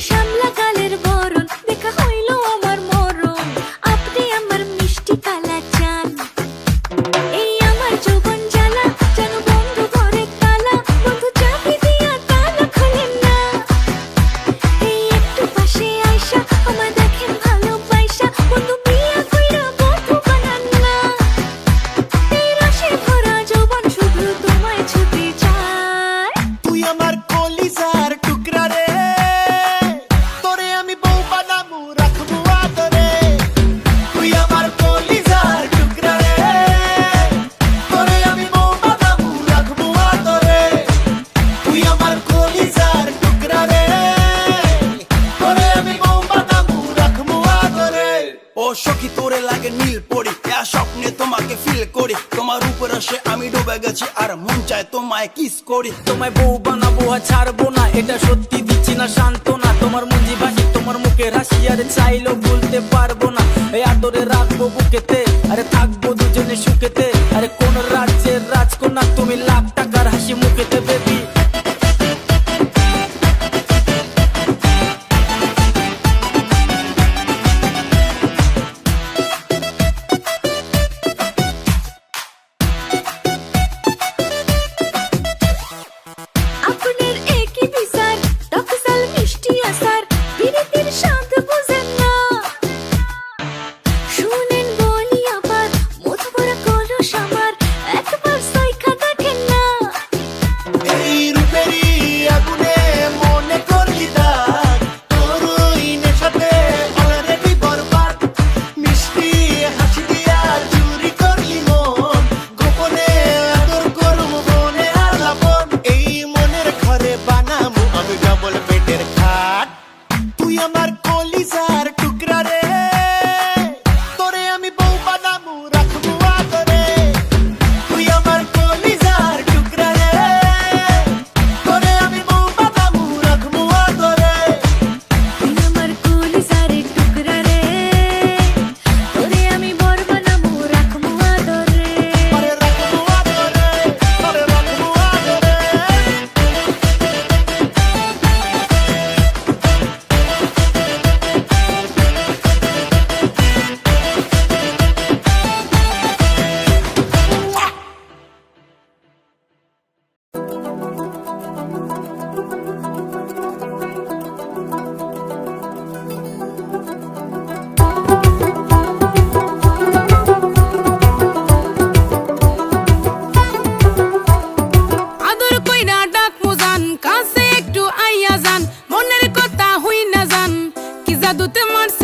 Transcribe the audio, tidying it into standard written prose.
শ্যামলা কালের বরণ দেখা হইল আমার মরণ, আপনি আমার মিষ্টি কালা চান। এই আমার যৌবন জ্বালা যেন বন্ধু ঘরে তালা, বন্ধু চাবি দিয়া তালা খোলেন না। এই একটু পাশে আইসা আমায় দেখেন ভালোবাসা, বন্ধু বিয়া কইরা বন্ধু বানান না। এই রসে ভরা যৌবন শুধু তোমায় ছুতে চায়। তুই আমার কলিজার টুকরা রে, তোরে আমি বউ বানামু রাখবো আদরে। তুই আমার কলিজার টুকরা রে, তোরে আমি বউ বানামু রাখবো আদরে। তুই আমার কলিজার টুকরা রে, তোরে আমি বউ বানামু রাখবো আদরে। ও সখী তোরে লাগে নীল পড়ি, স্বপ্নে তোমাকে ফিল করি, তোমার উপর আসে আমি ডুবে গেছি আর মন চায় তোমায় কিস করি। তোমায় বউ বানাবো আর ছাড়বো না, এটা সত্যি দিচ্ছি না সান্ত্বনা। তোমার মুঞ্জি ভাসি তোমার মুখের হাসি, আর চাইলেও ভুলতে পারবো না। এই আদরে রাখবো বুকেতে, আরে থাকবো দুজনে সুখেতে। আরে কোন রাজ্যের রাজকন্যা তুমি, লাখ টাকার হাসি মুখেতে বেবি। আপনার একই বিচার টকসাল মিষ্টি আসার, বিরতির স্বাদ বুঝেন না। শুনেন বলি আবার মধু ভরা কলস আমার, একবার সইখা দেখেন না। এই রূপেরই আগুনে মনে করলি দাগ, তোর ওই নেশাতে অলরেডি বরবাদ। মিষ্টি হাসি দিয়া চুরি করলি মন, গোপনে আদর করব বনে আলাপন। এই মনের ঘরে বানামু আমি ডবল বেডের খাট। তুই আমার কলিজার টুকরা রে, তোরে আমি বউ বানামু রাখবো আদরে। তুই আমার কলিজার টুকরা রে, তোরে আমি বউ বানামু রাখবো আদরে। তুই আমার কলিজারে টুকরা রে, তোরে আমি বর বানাবো রাখবো আদরে। তোরে রাখবো আদরে, তোরে রাখবো আদরে। আদর কইরা ডাকমু জান, কাছে একটু আইয়া যান, মনের কথা হই না যান, কি জাদুতে মারছে